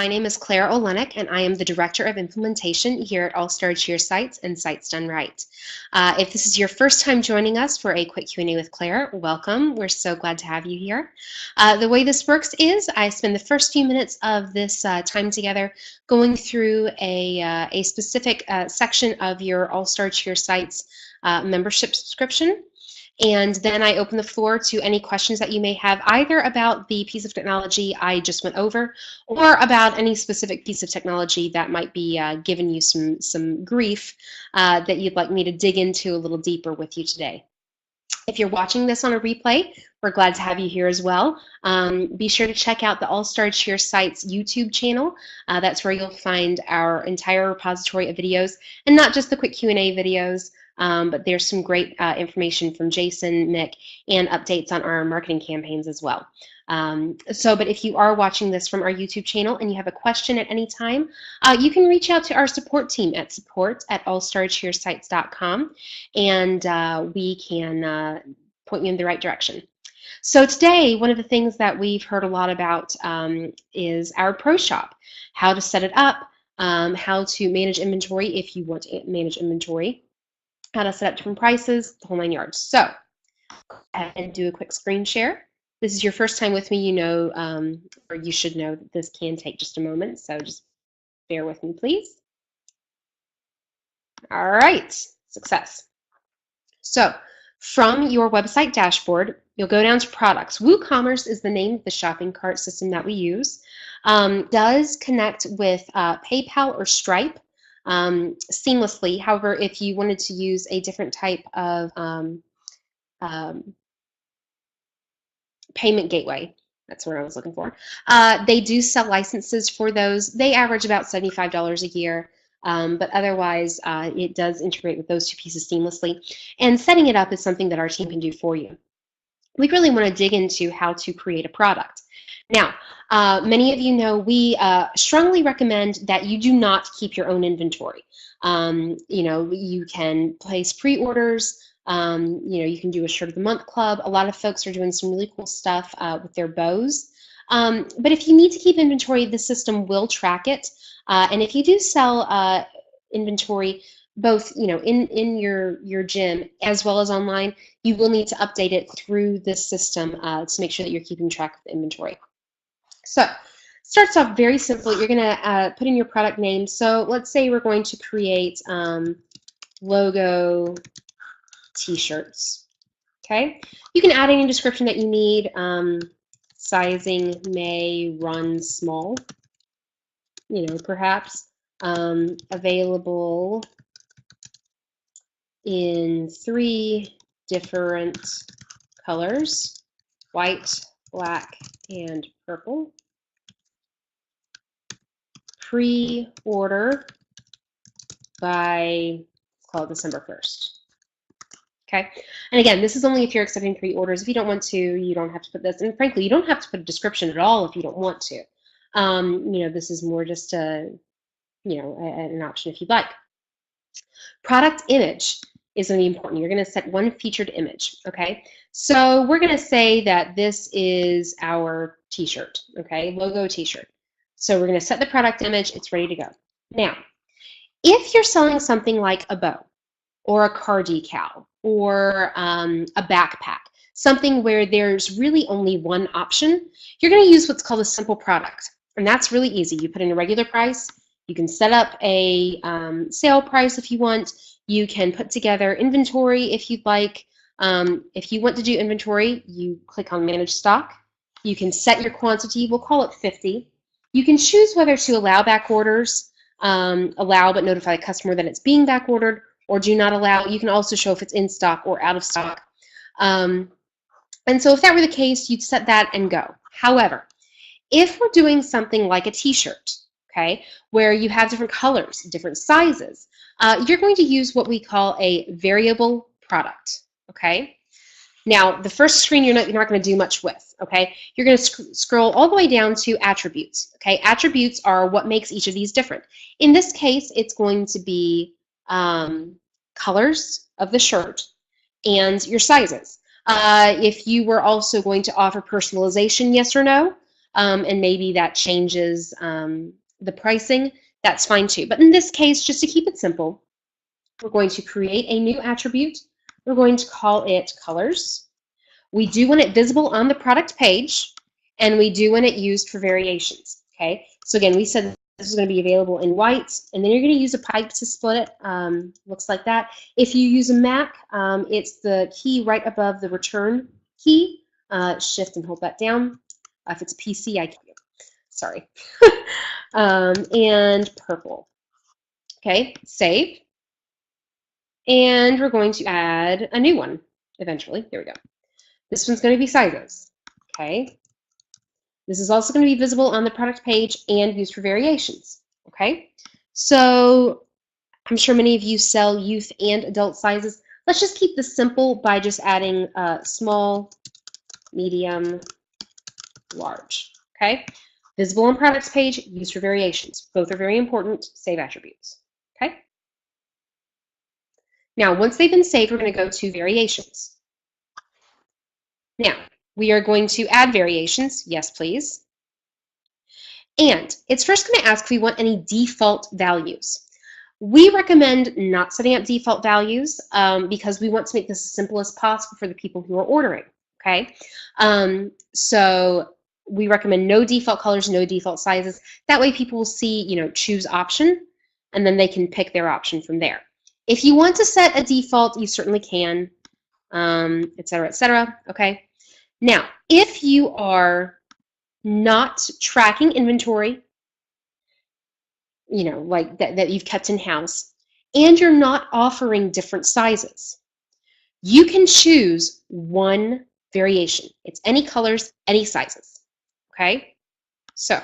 My name is Claire Olenek, and I am the Director of Implementation here at All Star Cheer Sites and Sites Done Right. If this is your first time joining us for a quick Q&A with Claire, welcome. We're so glad to have you here. The way this works is I spend the first few minutes of this time together going through a specific section of your All Star Cheer Sites membership subscription. And then I open the floor to any questions that you may have, either about the piece of technology I just went over, or about any specific piece of technology that might be giving you some grief that you'd like me to dig into a little deeper with you today. If you're watching this on a replay, we're glad to have you here as well. Be sure to check out the All Star Cheer Sites YouTube channel. That's where you'll find our entire repository of videos, and not just the quick Q&A videos, but there's some great information from Jason, Nick, and updates on our marketing campaigns as well. But if you are watching this from our YouTube channel and you have a question at any time, you can reach out to our support team at support@allstarcheersites.com, and we can point you in the right direction. So today, one of the things that we've heard a lot about is our Pro Shop, how to set it up, how to manage inventory if you want to manage inventory, how to set up different prices, the whole 9 yards. So go ahead and do a quick screen share. This is your first time with me, you know, or you should know that this can take just a moment, so just bear with me, please. All right, success. So from your website dashboard, you'll go down to products. WooCommerce is the name of the shopping cart system that we use. Does connect with PayPal or Stripe seamlessly. However, if you wanted to use a different type of payment gateway, that's what I was looking for, they do sell licenses for those. They average about $75 a year, but otherwise it does integrate with those two pieces seamlessly. And setting it up is something that our team can do for you. We really want to dig into how to create a product. Now, many of you know we strongly recommend that you do not keep your own inventory. You know, you can place pre-orders. You know, you can do a shirt of the month club. A lot of folks are doing some really cool stuff with their bows. But if you need to keep inventory, the system will track it. And if you do sell inventory, both in your gym as well as online, you will need to update it through this system to make sure that you're keeping track of the inventory. So starts off very simple. You're going to put in your product name. So let's say we're going to create logo t-shirts. Okay, you can add any description that you need. Sizing may run small, perhaps. Available in 3 different colors: white, black, and purple. Pre-order by, let's call it December 1st. Okay, and again, this is only if you're accepting pre-orders. If you don't want to, you don't have to put this. And frankly, you don't have to put a description at all if you don't want to. This is more just an option if you'd like. Product image is going to be important. You're going to set one featured image, okay? So we're going to say that this is our t-shirt, okay? Logo t-shirt. So we're going to set the product image. It's ready to go. Now, if you're selling something like a bow or a car decal or a backpack, something where there's really only one option, you're going to use what's called a simple product. And that's really easy. You put in a regular price. You can set up a sale price if you want. You can put together inventory if you'd like. If you want to do inventory, you click on Manage Stock. You can set your quantity. We'll call it 50. You can choose whether to allow back orders, allow but notify the customer that it's being back ordered, or do not allow. You can also show if it's in stock or out of stock. And so if that were the case, you'd set that and go. However, if we're doing something like a t-shirt, okay, where you have different colors, different sizes, you're going to use what we call a variable product, okay? Now, the first screen you're not going to do much with, okay? You're going to scroll all the way down to attributes, okay? Attributes are what makes each of these different. In this case, it's going to be colors of the shirt and your sizes. If you were also going to offer personalization, yes or no, and maybe that changes the pricing, that's fine too. But in this case, just to keep it simple, we're going to create a new attribute. We're going to call it colors. We do want it visible on the product page, and we do want it used for variations. Okay, so again, we said this is going to be available in white, and then you're going to use a pipe to split it. Looks like that. If you use a Mac, it's the key right above the return key. Shift and hold that down. If it's a PC, I can't. Sorry. And purple. Okay, save. And we're going to add a new one eventually. Here we go. This one's going to be sizes. Okay. This is also going to be visible on the product page and used for variations. Okay. So I'm sure many of you sell youth and adult sizes. Let's just keep this simple by just adding small, medium, large. Okay. Visible on products page, used for variations. Both are very important. Save attributes. Okay. Now, once they've been saved, we're going to go to variations. Now, we are going to add variations. Yes, please. And it's first going to ask if we want any default values. We recommend not setting up default values because we want to make this as simple as possible for the people who are ordering. Okay. So we recommend no default colors, no default sizes. That way people will see, choose option, and then they can pick their option from there. If you want to set a default, you certainly can, et cetera, et cetera. Okay. Now, if you are not tracking inventory, like that you've kept in-house, and you're not offering different sizes, you can choose one variation. It's any colors, any sizes. Okay. So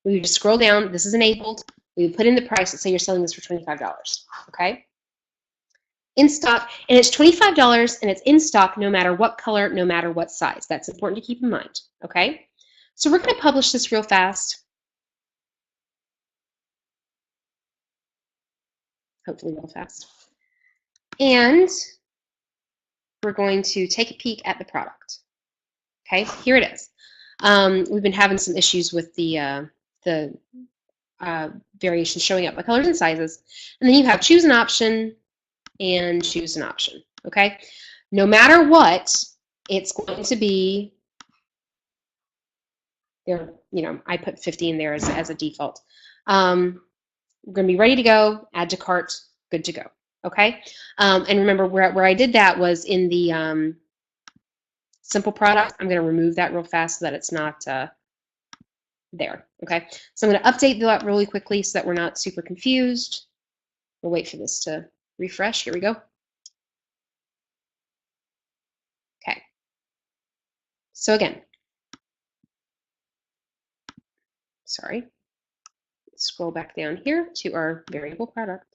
we would just scroll down. This is enabled. We would put in the price. Let's say you're selling this for $25. Okay. In stock, and it's $25, and it's in stock no matter what color, no matter what size. That's important to keep in mind. Okay. So we're going to publish this real fast. Hopefully real fast. And we're going to take a peek at the product. Okay, here it is. We've been having some issues with the variations showing up by colors and sizes. And then you have choose an option and choose an option. Okay, no matter what, it's going to be there. I put 50 in there as a default. We're going to be ready to go. Add to cart. Good to go. Okay, and remember where I did that was in the simple product. I'm going to remove that real fast so that it's not there. Okay, so I'm going to update that really quickly so that we're not super confused. We'll wait for this to refresh. Here we go. Okay, so again, sorry, scroll back down here to our variable product.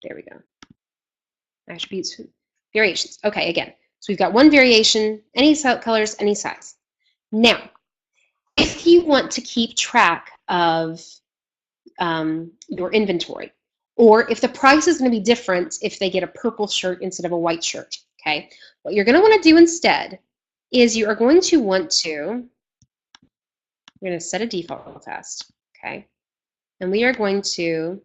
There we go. Attributes, variations. Okay, again, so we've got one variation, any colors, any size. Now, if you want to keep track of your inventory, or if the price is going to be different if they get a purple shirt instead of a white shirt, okay, what you're going to want to do instead is you are going to want to, we're going to set a default real fast, okay, and we are going to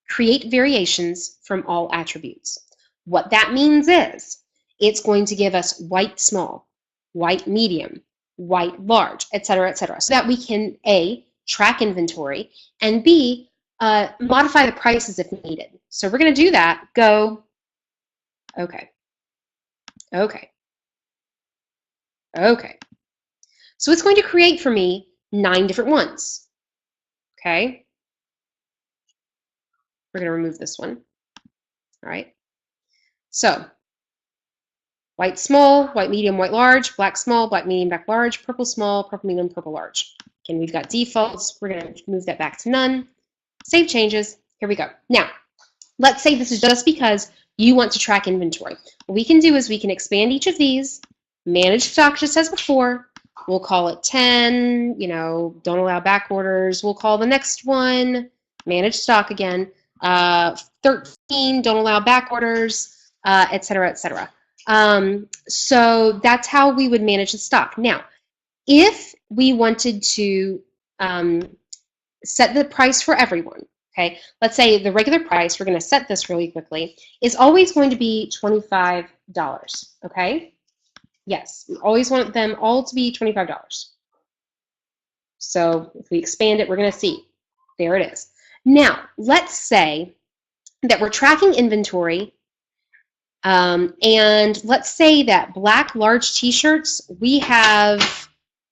create variations from all attributes. What that means is it's going to give us white small, white medium, white large, et cetera, so that we can A, track inventory, and B, modify the prices if needed. So we're going to do that. Go. Okay. Okay. Okay. So it's going to create for me 9 different ones. Okay. We're going to remove this one. All right. So white small, white medium, white large, black small, black medium, black large, purple small, purple medium, purple large. Again, we've got defaults. We're going to move that back to none. Save changes. Here we go. Now, let's say this is just because you want to track inventory. What we can do is we can expand each of these, manage stock just as before. We'll call it 10, don't allow back orders. We'll call the next one, manage stock again. 13, don't allow back orders, et cetera, et cetera. So that's how we would manage the stock. Now, if we wanted to set the price for everyone, okay, let's say the regular price, we're going to set this really quickly, is always going to be $25, okay? Yes, we always want them all to be $25. So if we expand it, we're going to see, there it is. Now, let's say that we're tracking inventory, and let's say that black large t-shirts, we have,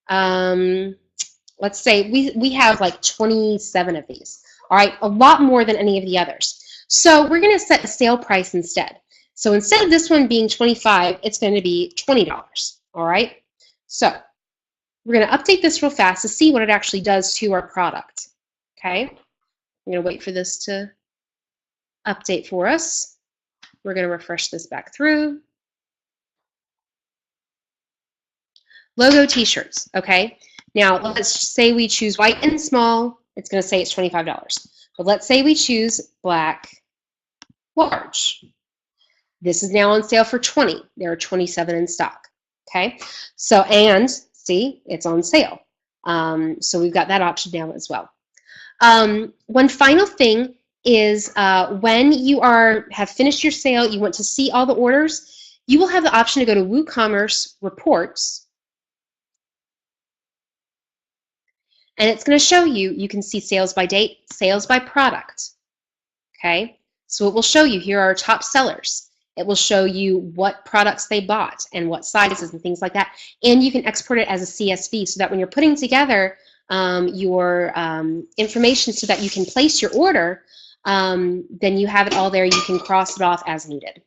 let's say we have like 27 of these, all right, a lot more than any of the others. So we're going to set a sale price instead. So instead of this one being 25, it's going to be $20, all right? So we're going to update this real fast to see what it actually does to our product, okay? I'm going to wait for this to update for us. We're going to refresh this back through. Logo t-shirts, okay? Now, let's say we choose white and small. It's going to say it's $25. But let's say we choose black large. This is now on sale for $20. There are 27 in stock, okay? So, and see, it's on sale. So we've got that option now as well. One final thing is when you have finished your sale, you want to see all the orders, you will have the option to go to WooCommerce Reports, and it's going to show you, you can see sales by date, sales by product, okay? So it will show you, here are our top sellers. It will show you what products they bought and what sizes and things like that, and you can export it as a CSV so that when you're putting together your information so that you can place your order, then you have it all there. You can cross it off as needed.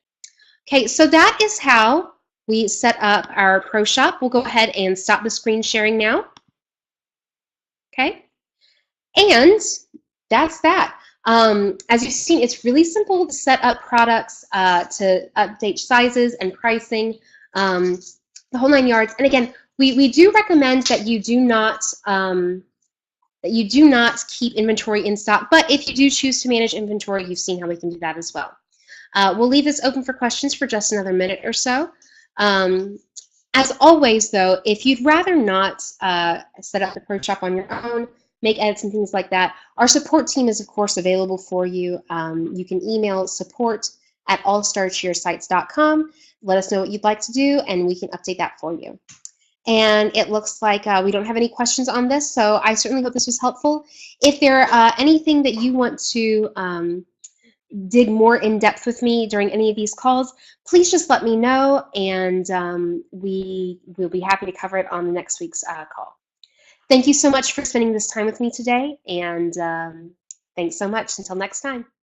Okay, so that is how we set up our Pro Shop. We'll go ahead and stop the screen sharing now. Okay, and that's that. As you've seen, it's really simple to set up products, to update sizes and pricing, the whole 9 yards. And again, we do recommend that you do not keep inventory in stock, but if you do choose to manage inventory, you've seen how we can do that as well. We'll leave this open for questions for just another minute or so. As always, though, if you'd rather not set up the Pro Shop on your own, make edits and things like that, our support team is, of course, available for you. You can email support@allstarcheersites.com. Let us know what you'd like to do, and we can update that for you. And it looks like we don't have any questions on this, so I certainly hope this was helpful. If there anything that you want to dig more in depth with me during any of these calls, please just let me know, and we will be happy to cover it on the next week's call. Thank you so much for spending this time with me today, and thanks so much. Until next time.